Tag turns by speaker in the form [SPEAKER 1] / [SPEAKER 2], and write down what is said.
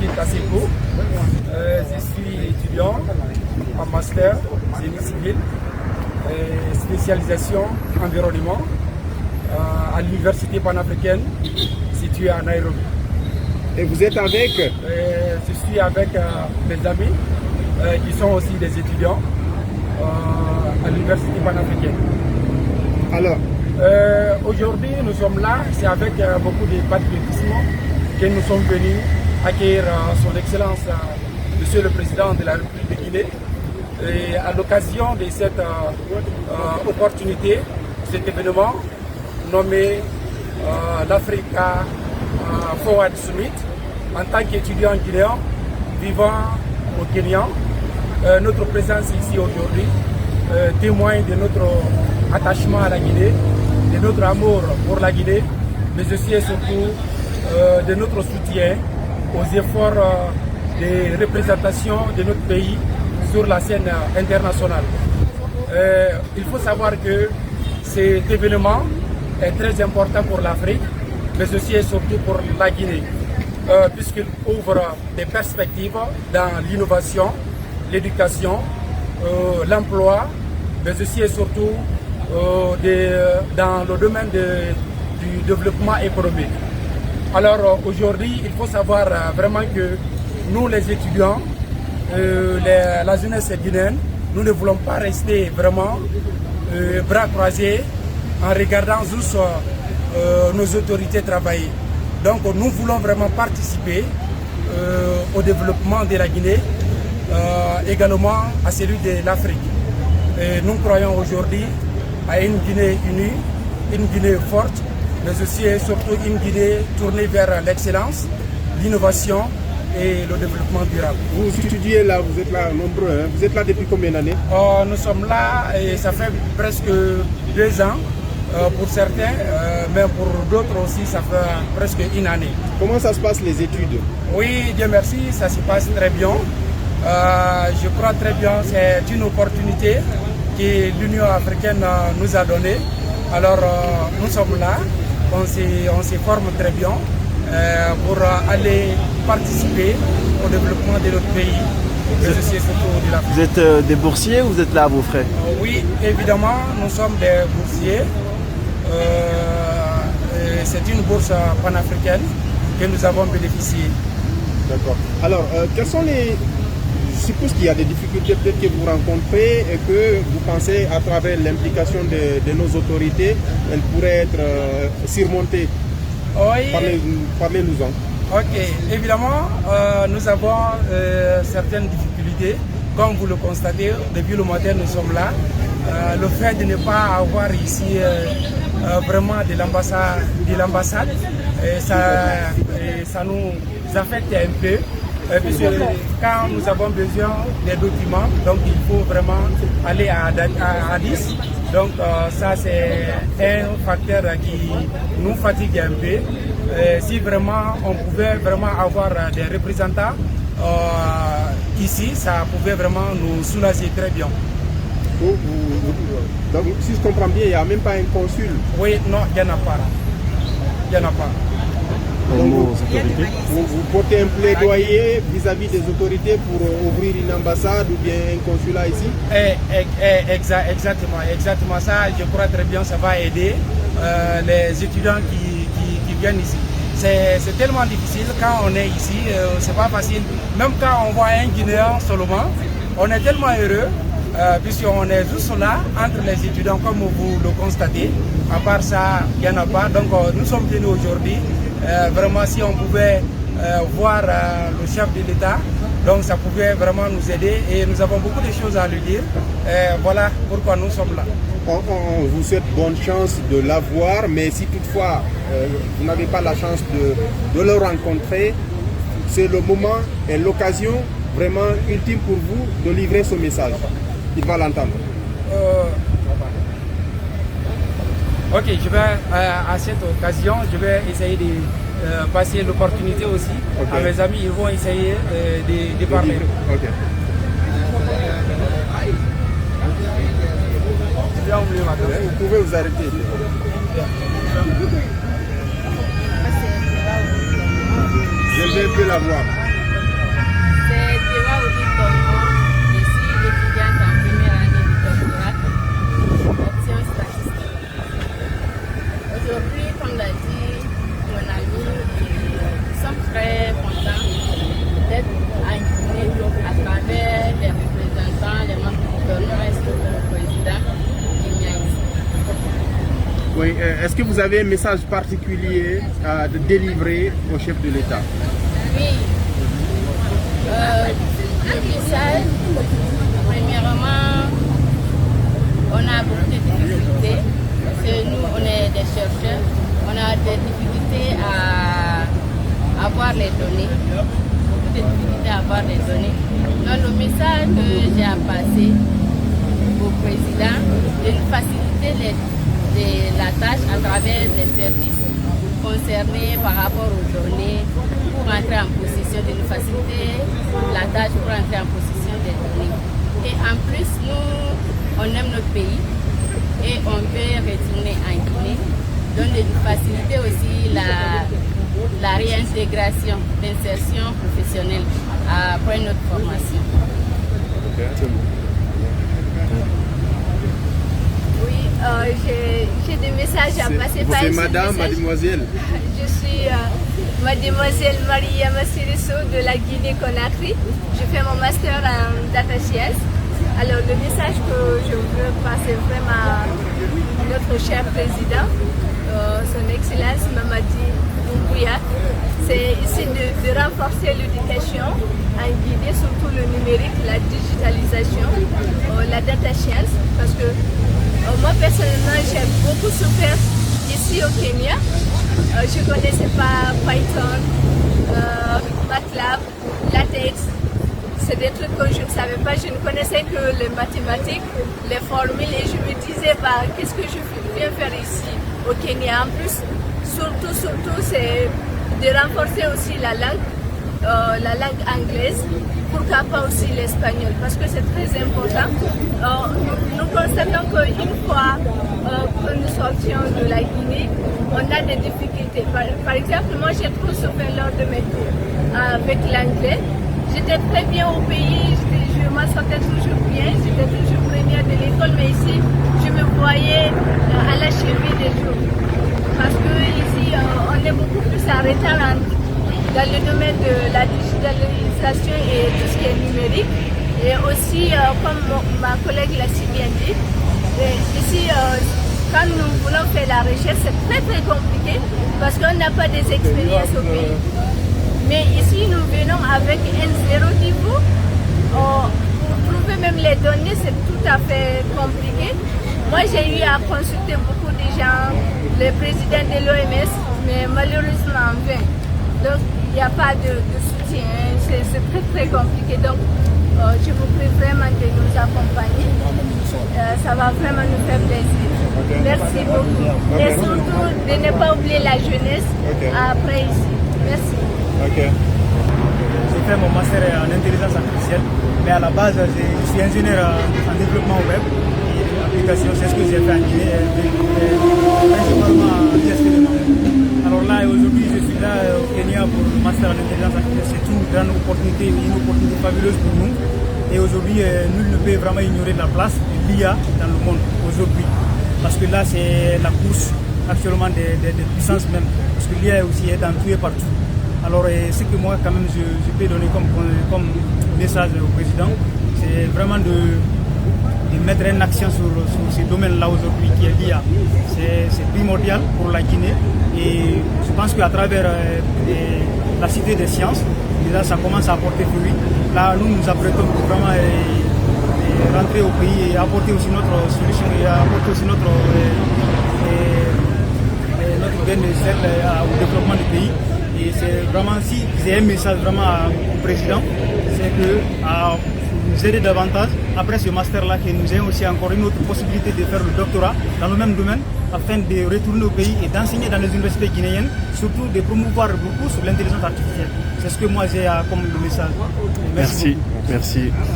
[SPEAKER 1] l'Institut Taseko. Je suis étudiant en master génie civil et spécialisation environnement à l'Université panafricaine située à Nairobi.
[SPEAKER 2] Et vous êtes avec
[SPEAKER 1] Je suis avec mes amis qui sont aussi des étudiants à l'Université panafricaine.
[SPEAKER 2] Alors,
[SPEAKER 1] aujourd'hui, nous sommes là, c'est avec beaucoup de patriotisme que nous sommes venus accueillir son Excellence, Monsieur le Président de la République de Guinée. Et à l'occasion de cette opportunité, cet événement nommé l'Africa Forward Summit, en tant qu'étudiant guinéen vivant au Kenya, notre présence ici aujourd'hui témoigne de notre attachement à la Guinée, de notre amour pour la Guinée, mais aussi et surtout de notre soutien aux efforts de représentation de notre pays sur la scène internationale. Il faut savoir que cet événement est très important pour l'Afrique, mais aussi et surtout pour la Guinée, puisqu'il ouvre des perspectives dans l'innovation, l'éducation, l'emploi, mais aussi et surtout dans le domaine du développement économique. Alors aujourd'hui, il faut savoir vraiment que nous les étudiants, la jeunesse guinéenne, nous ne voulons pas rester vraiment bras croisés en regardant juste nos autorités travailler. Donc nous voulons vraiment participer au développement de la Guinée, également à celui de l'Afrique. Nous croyons aujourd'hui à une Guinée unie, une Guinée forte, mais aussi et surtout une Guinée tournée vers l'excellence, l'innovation et le développement durable.
[SPEAKER 2] vous étudiez là, vous êtes là nombreux, hein? Vous êtes là depuis combien d'années?
[SPEAKER 1] Nous sommes là et ça fait presque 2 ans pour certains, mais pour d'autres aussi ça fait presque 1 année.
[SPEAKER 2] Comment ça se passe les études?
[SPEAKER 1] Oui, Dieu merci, ça se passe très bien. Je crois très bien, c'est une opportunité que l'Union africaine nous a donnée. Alors nous sommes là, on se forme très bien pour aller participer au développement de notre pays, mais aussi et surtout de l'Afrique.
[SPEAKER 3] Vous êtes des boursiers ou vous êtes là à vos frais?
[SPEAKER 1] Oui, évidemment, nous sommes des boursiers. C'est une bourse panafricaine que nous avons bénéficié.
[SPEAKER 2] D'accord. Alors, quels sont les... Je suppose qu'il y a des difficultés peut-être que vous rencontrez et que vous pensez à travers l'implication de nos autorités, elles pourraient être surmontées.
[SPEAKER 1] Oui.
[SPEAKER 2] Parlez-nous-en.
[SPEAKER 1] Ok, évidemment, nous avons certaines difficultés. Comme vous le constatez, depuis le matin, nous sommes là. Le fait de ne pas avoir ici vraiment de l'ambassade, ça nous affecte un peu. Puisque quand nous avons besoin des documents, donc il faut vraiment aller à Addis. Donc ça c'est un facteur qui nous fatigue un peu. Si vraiment on pouvait vraiment avoir des représentants ici, ça pouvait vraiment nous soulager très bien.
[SPEAKER 2] Donc si je comprends bien, il n'y a même pas un consul?
[SPEAKER 1] Oui, non, il n'y en a pas. Il n'y en a pas.
[SPEAKER 2] Donc, vous portez un plaidoyer vis-à-vis des autorités pour ouvrir une ambassade ou bien un consulat ici?
[SPEAKER 1] Exactement ça, je crois très bien, ça va aider les étudiants qui viennent ici. C'est tellement difficile quand on est ici, c'est pas facile. Même quand on voit un Guinéen seulement, on est tellement heureux puisqu'on est juste là entre les étudiants comme vous le constatez. À part ça, il n'y en a pas. Donc nous sommes venus aujourd'hui. Vraiment, si on pouvait voir le chef de l'État, donc ça pouvait vraiment nous aider et nous avons beaucoup de choses à lui dire. Voilà pourquoi nous sommes là.
[SPEAKER 2] On vous souhaite bonne chance de l'avoir, mais si toutefois vous n'avez pas la chance de le rencontrer, c'est le moment et l'occasion vraiment ultime pour vous de livrer ce message. Il va l'entendre.
[SPEAKER 1] Ok, je vais à cette occasion, je vais essayer de passer l'opportunité aussi à mes amis, ils vont essayer de parler.
[SPEAKER 2] Okay. Vous pouvez vous arrêter. Je vais un peu la voir. est-ce que vous avez un message particulier à délivrer au chef de l'État?
[SPEAKER 4] Oui. Le message, premièrement, on a beaucoup de difficultés. Parce que nous, on est des chercheurs. On a des difficultés à avoir les données. Beaucoup de difficultés à avoir les données. Donc le message que j'ai à passer au président, de nous faciliter la tâche à travers les services concernés par rapport aux données pour entrer en possession, de nous faciliter la tâche pour entrer en possession des données. Et en plus, nous, on aime notre pays et on veut retourner en Guinée. Donc de nous faciliter aussi la réintégration, l'insertion professionnelle après notre formation.
[SPEAKER 5] Oui, j'ai des messages à passer par
[SPEAKER 2] C'est madame, mademoiselle.
[SPEAKER 5] Je suis mademoiselle Mariama Sirisso de la Guinée-Conakry. Je fais mon master en data science. Alors le message que je veux passer vraiment à notre cher président, son Excellence Mamadi Doumbouya, c'est ici de renforcer l'éducation en Guinée, surtout le numérique, la digitalisation, la data science, parce que moi personnellement j'ai beaucoup souffert ici au Kenya. Je ne connaissais pas Python, MATLAB, LaTeX. C'est des trucs que je ne savais pas. Je ne connaissais que les mathématiques, les formules et je me disais qu'est-ce que je viens faire ici au Kenya. En plus, surtout c'est de renforcer aussi la langue anglaise, pourquoi pas aussi l'espagnol, parce que c'est très important. Nous constatons qu'une fois que nous sortions de la Guinée, on a des difficultés. Par exemple, moi j'ai trop souffert lors de mes cours avec l'anglais. J'étais très bien au pays, je m'en sortais toujours bien, j'étais toujours première de l'école, mais ici, je me voyais à la cheville des jours. Parce que ici, on est beaucoup plus en retard dans le domaine de la digitalisation et tout ce qui est numérique. Et aussi, comme ma collègue l'a si bien dit, ici, quand nous voulons faire la recherche, c'est très très compliqué parce qu'on n'a pas des expériences au pays. Mais ici, nous venons avec un zéro niveau. Pour trouver même les données, c'est tout à fait compliqué. Moi, j'ai eu à consulter beaucoup de gens, le président de l'OMS, mais malheureusement en vain. Donc, il n'y a pas de soutien, c'est très très compliqué. Donc, je vous prie vraiment de nous accompagner. Ça va vraiment nous faire plaisir. Merci beaucoup. Et surtout, de ne pas oublier la jeunesse après ici. Merci.
[SPEAKER 6] J'ai fait mon master en intelligence artificielle, mais à la base, je suis ingénieur en développement web et application. C'est ce que j'ai fait en Guinée, principalement en ISP de Mamou. Alors là, aujourd'hui, je suis là au Kenya pour le master en intelligence artificielle. C'est une grande opportunité, une opportunité fabuleuse pour nous. Et aujourd'hui, nul ne peut vraiment ignorer la place de l'IA dans le monde aujourd'hui. Parce que là, c'est la course actuellement des puissances même. Parce que l'IA aussi est dans tout et partout. Alors, ce que moi, quand même, je peux donner comme message au président, c'est vraiment de mettre un accent sur ces domaines-là aujourd'hui qui est l'IA. C'est primordial pour la Guinée et je pense qu'à travers la Cité des sciences, déjà ça commence à apporter fruit. Là, nous nous apprêtons pour vraiment rentrer au pays et apporter aussi notre solution et apporter aussi notre gain de sel au développement du pays. Et c'est vraiment, si j'ai un message vraiment au président, c'est que nous aider davantage après ce master-là, que nous ayons aussi encore une autre possibilité de faire le doctorat dans le même domaine afin de retourner au pays et d'enseigner dans les universités guinéennes, surtout de promouvoir beaucoup sur l'intelligence artificielle. C'est ce que moi j'ai comme message.
[SPEAKER 3] Merci.